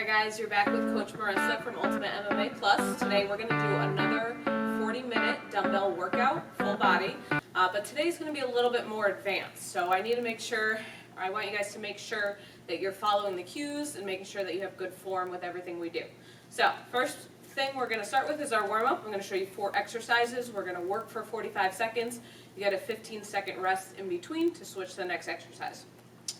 guys, you're back with Coach Marissa from Ultimate MMA Plus. Today we're going to do another 40-minute dumbbell workout, full body, but today's going to be a little bit more advanced. So I want you guys to make sure that you're following the cues and making sure that you have good form with everything we do. So first thing we're going to start with is our warm-up. I'm going to show you 4 exercises. We're going to work for 45 seconds. You get a 15-second rest in between to switch to the next exercise.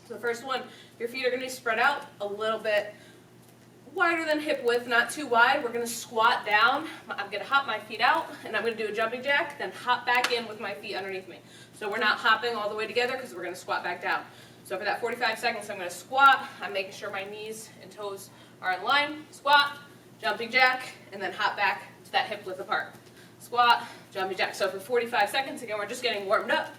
So the first one, your feet are going to be spread out a little bit wider than hip width, not too wide. We're going to squat down. I'm going to hop my feet out, and I'm going to do a jumping jack, then hop back in with my feet underneath me. So we're not hopping all the way together because we're going to squat back down. So for that 45 seconds, I'm going to squat. I'm making sure my knees and toes are in line. Squat, jumping jack, and then hop back to that hip width apart. Squat, jumping jack. So for 45 seconds, again, we're just getting warmed up.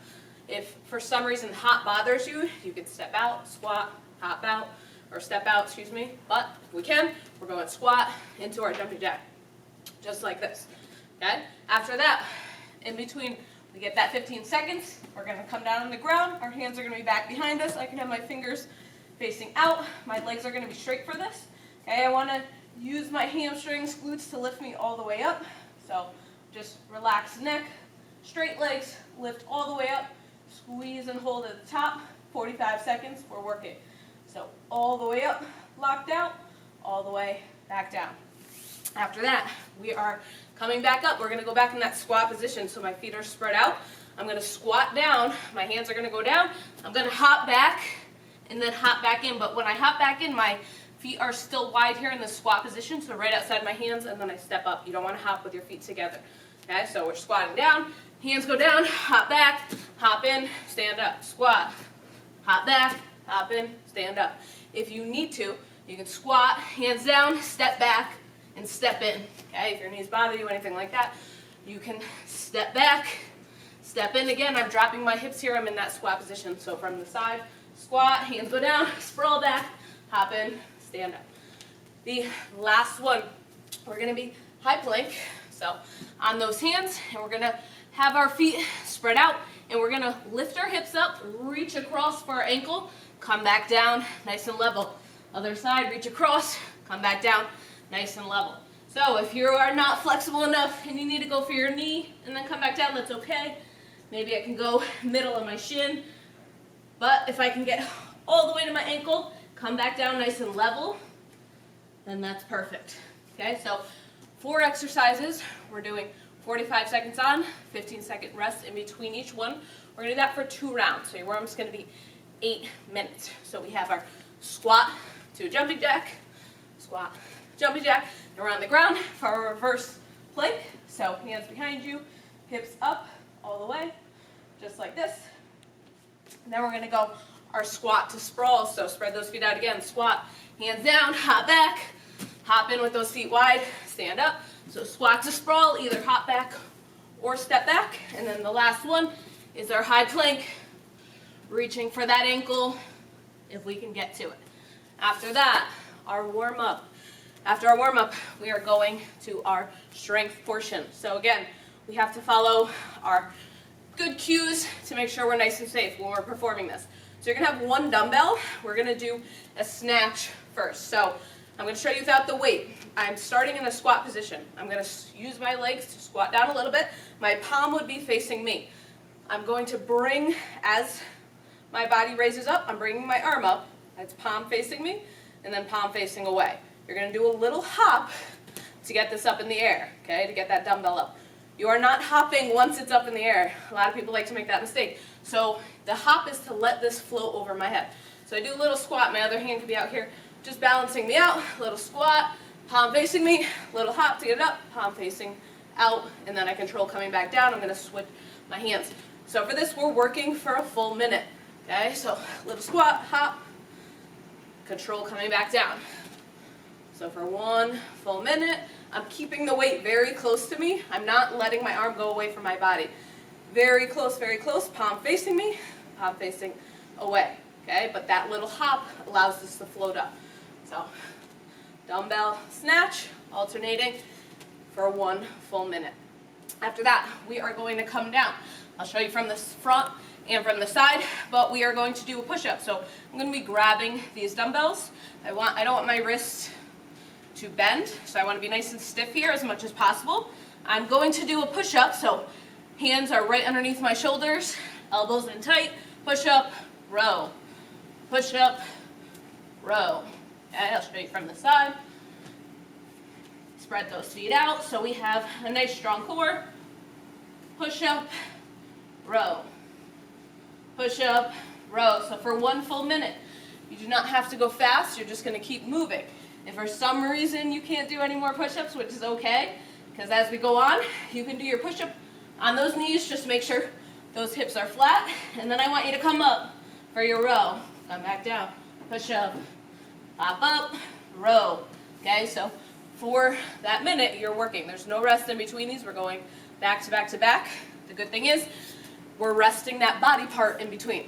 If for some reason hop bothers you, you can step out, squat, hop out, or step out, excuse me. But if we can, we're going squat into our jumping jack, just like this. Okay? After that, in between, we get that 15 seconds. We're going to come down on the ground. Our hands are going to be back behind us. I can have my fingers facing out. My legs are going to be straight for this. Okay? I want to use my hamstrings, glutes to lift me all the way up. So just relax neck, straight legs, lift all the way up, squeeze and hold at the top. 45 seconds, we're working. So all the way up, locked out, all the way back down. After that, we are coming back up. We're going to go back in that squat position. So my feet are spread out. I'm going to squat down. My hands are going to go down. I'm going to hop back and then hop back in. But when I hop back in, my feet are still wide here in the squat position, so right outside my hands, and then I step up. You don't want to hop with your feet together. Okay, so we're squatting down. Hands go down, hop back, hop in, stand up. Squat, hop back, hop in, stand up. If you need to, you can squat, hands down, step back, and step in. Okay, if your knees bother you, anything like that, you can step back, step in again. I'm dropping my hips here. I'm in that squat position. So from the side, squat, hands go down, sprawl back, hop in, stand up. The last one, we're going to be high plank. So on those hands, and we're going to have our feet spread out, and we're going to lift our hips up, reach across for our ankle, come back down, nice and level. Other side, reach across, come back down, nice and level. So if you are not flexible enough and you need to go for your knee and then come back down, that's okay. Maybe I can go middle of my shin. But if I can get all the way to my ankle, come back down nice and level, then that's perfect. Okay, so 4 exercises. We're doing 45 seconds on, 15-second rest in between each one. We're going to do that for 2 rounds. So your warm-up is going to be 8 minutes. So we have our squat to jumping jack, squat, jumping jack, and we're on the ground for our reverse plank. So hands behind you, hips up all the way, just like this. And then we're going to go our squat to sprawl. So spread those feet out again. Squat, hands down, hop back, hop in with those feet wide, stand up. So squat to sprawl, either hop back or step back. And then the last one is our high plank, reaching for that ankle if we can get to it. After that, our warm-up. After our warm-up, we are going to our strength portion. So again, we have to follow our good cues to make sure we're nice and safe when we're performing this. So you're going to have 1 dumbbell. We're going to do a snatch first. So I'm going to show you without the weight. I'm starting in a squat position. I'm going to use my legs to squat down a little bit. My palm would be facing me. I'm going to bring, as my body raises up, I'm bringing my arm up. That's palm facing me, and then palm facing away. You're going to do a little hop to get this up in the air, okay, to get that dumbbell up. You are not hopping once it's up in the air. A lot of people like to make that mistake. So the hop is to let this float over my head. So I do a little squat. My other hand could be out here just balancing me out. Little squat, palm facing me, little hop to get it up, palm facing out, and then I control coming back down. I'm going to switch my hands. So for this, we're working for a full minute. Okay, so little squat, hop, control coming back down. So for 1 full minute, I'm keeping the weight very close to me. I'm not letting my arm go away from my body. Very close, palm facing me, palm facing away. Okay, but that little hop allows this to float up. So dumbbell snatch, alternating for 1 full minute. After that, we are going to come down. I'll show you from the front and from the side, but we are going to do a push-up. So I'm going to be grabbing these dumbbells. I don't want my wrists to bend. So I want to be nice and stiff here as much as possible. I'm going to do a push-up, so hands are right underneath my shoulders, elbows in tight, push-up, row, push-up, row. Okay, I'll show you from the side. Spread those feet out so we have a nice strong core. Push-up, row, push-up, row. So for 1 full minute, you do not have to go fast, you're just going to keep moving. If for some reason you can't do any more push-ups, which is okay, because as we go on, you can do your push-up on those knees, just make sure those hips are flat, and then I want you to come up for your row. Come back down, push-up, pop up, row. Okay, so for that minute, you're working. There's no rest in between these. We're going back to back to back. The good thing is, we're resting that body part in between.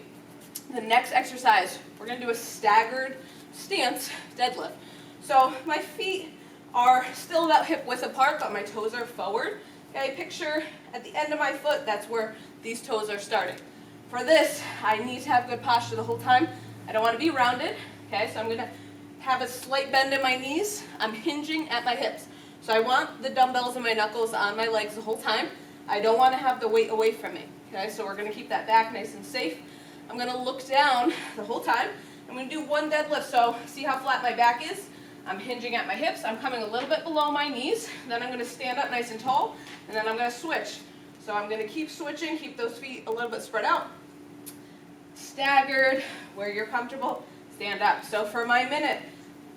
The next exercise, we're going to do a staggered stance deadlift. So my feet are still about hip width apart, but my toes are forward. Okay, picture at the end of my foot, that's where these toes are starting. For this, I need to have good posture the whole time. I don't want to be rounded. Okay, so I'm going to have a slight bend in my knees. I'm hinging at my hips. So I want the dumbbells and my knuckles on my legs the whole time. I don't want to have the weight away from me. Okay, so we're going to keep that back nice and safe. I'm going to look down the whole time. I'm going to do one deadlift. So see how flat my back is? I'm hinging at my hips. I'm coming a little bit below my knees. Then I'm going to stand up nice and tall. And then I'm going to switch. So I'm going to keep switching, keep those feet a little bit spread out. Staggered, where you're comfortable, stand up. So for my minute,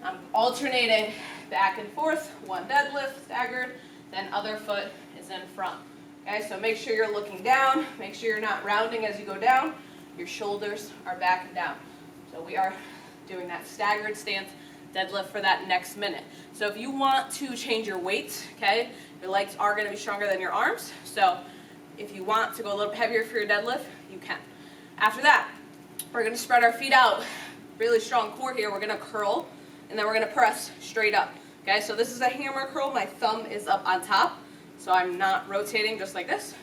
I'm alternating back and forth. One deadlift, staggered, then other foot is in front. Okay, so make sure you're looking down. Make sure you're not rounding as you go down. Your shoulders are back and down. So we are doing that staggered stance deadlift for that next minute. So if you want to change your weights, okay, your legs are going to be stronger than your arms. So if you want to go a little heavier for your deadlift, you can. After that, we're going to spread our feet out. Really strong core here. We're going to curl, and then we're going to press straight up. Okay, so this is a hammer curl. My thumb is up on top, so I'm not rotating just like this.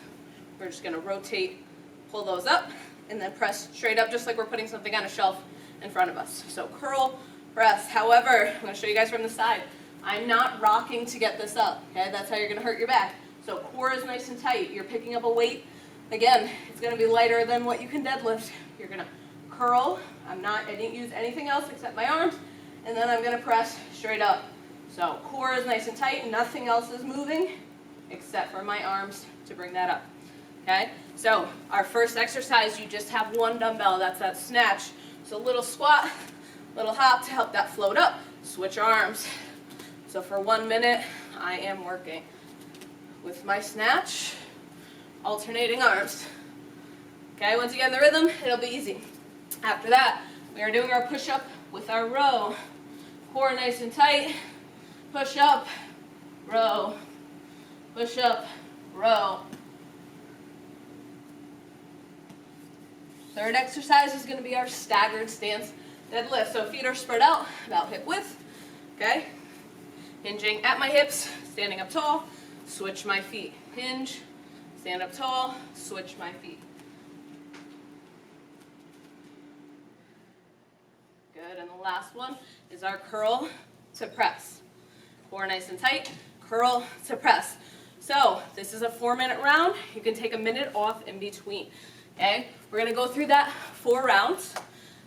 We're just going to rotate, pull those up, and then press straight up just like we're putting something on a shelf in front of us. So curl, press. However, I'm going to show you guys from the side. I'm not rocking to get this up. Okay, that's how you're going to hurt your back. So core is nice and tight. You're picking up a weight. Again, it's going to be lighter than what you can deadlift. You're going to curl. I didn't use anything else except my arms. And then I'm going to press straight up. So core is nice and tight. Nothing else is moving except for my arms to bring that up. Okay? So our first exercise, you just have one dumbbell. That's that snatch. So little squat, little hop to help that float up. Switch arms. So for 1 minute, I am working with my snatch, alternating arms. Okay, once you get in the rhythm, it'll be easy. After that, we are doing our push-up with our row. Core nice and tight. Push up, row. Push up, row. Third exercise is going to be our staggered stance deadlift. So feet are spread out, about hip width. Okay? Hinging at my hips, standing up tall, switch my feet. Hinge, stand up tall, switch my feet. Good, and the last one is our curl to press. Core nice and tight, curl to press. So this is a 4-minute round. You can take a minute off in between. Okay, we're going to go through that 4 rounds.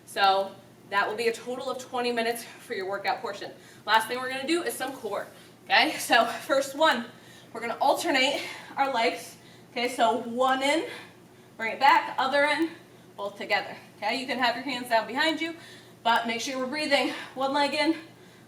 So that will be a total of 20 minutes for your workout portion. Last thing we're going to do is some core. Okay, so first one, we're going to alternate our legs. Okay, so one in, bring it back, other in, both together. Okay, you can have your hands down behind you, but make sure we're breathing. One leg in,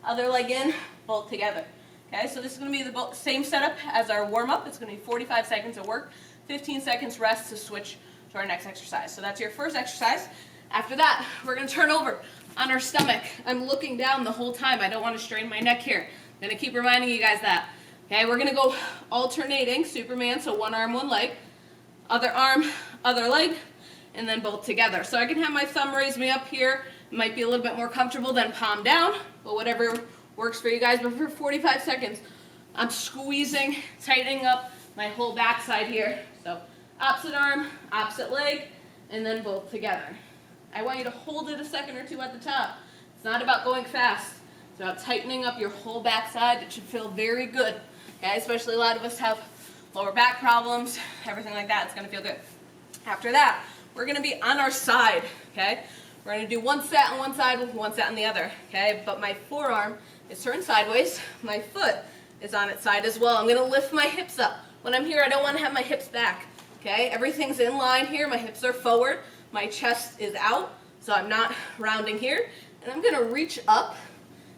other leg in, both together. Okay, so this is going to be the same setup as our warm-up. It's going to be 45 seconds of work, 15 seconds rest to switch to our next exercise. So that's your first exercise. After that, we're going to turn over on our stomach. I'm looking down the whole time. I don't want to strain my neck here. I'm going to keep reminding you guys that. Okay, we're going to go alternating, Superman, so one arm, one leg, other arm, other leg, and then both together. So I can have my thumb raise me up here. It might be a little bit more comfortable than palm down, but whatever works for you guys. But for 45 seconds, I'm squeezing, tightening up my whole backside here. So opposite arm, opposite leg, and then both together. I want you to hold it a second or two at the top. It's not about going fast. It's about tightening up your whole backside. It should feel very good, okay? Especially a lot of us have lower back problems, everything like that. It's going to feel good. After that, we're going to be on our side, okay? We're going to do one set on one side, one set on the other, okay? But my forearm is turned sideways. My foot is on its side as well. I'm going to lift my hips up. When I'm here, I don't want to have my hips back, okay? Everything's in line here. My hips are forward. My chest is out, so I'm not rounding here. And I'm going to reach up,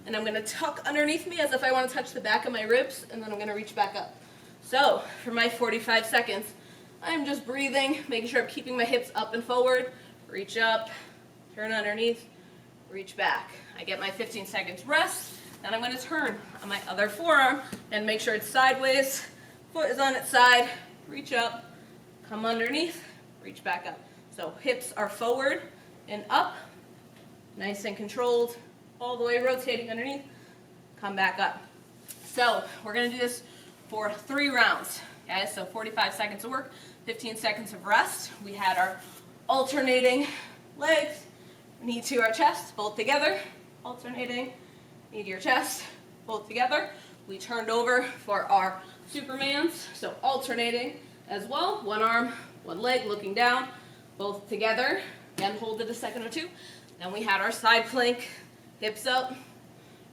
and I'm going to tuck underneath me as if I want to touch the back of my ribs, and then I'm going to reach back up. So for my 45 seconds, I'm just breathing, making sure I'm keeping my hips up and forward. Reach up, turn underneath, reach back. I get my 15 seconds rest, then I'm going to turn on my other forearm and make sure it's sideways. Foot is on its side, reach up, come underneath, reach back up. So hips are forward and up, nice and controlled, all the way rotating underneath, come back up. So we're going to do this for 3 rounds, okay? So 45 seconds of work, 15 seconds of rest. We had our alternating legs, knee to our chest, both together, alternating, knee to your chest, both together. We turned over for our Supermans, so alternating as well, one arm, one leg, looking down, both together. Again, hold it a second or two. Then we had our side plank, hips up,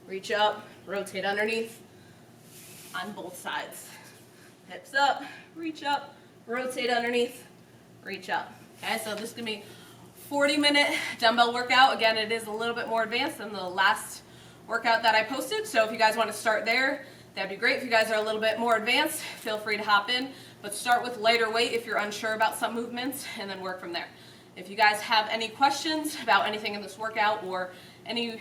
reach up, rotate underneath on both sides. Hips up, reach up, rotate underneath, reach up. Okay, so this is going to be 40-minute dumbbell workout. Again, it is a little bit more advanced than the last workout that I posted, so if you guys want to start there, that'd be great. If you guys are a little bit more advanced, feel free to hop in, but start with lighter weight if you're unsure about some movements, and then work from there. If you guys have any questions about anything in this workout or any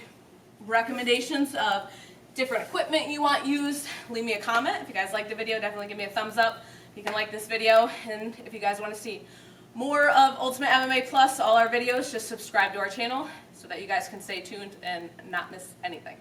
recommendations of different equipment you want used, leave me a comment. If you guys liked the video, definitely give me a thumbs up. You can like this video, and if you guys want to see more of Ultimate MMA Plus, all our videos, just subscribe to our channel so that you guys can stay tuned and not miss anything.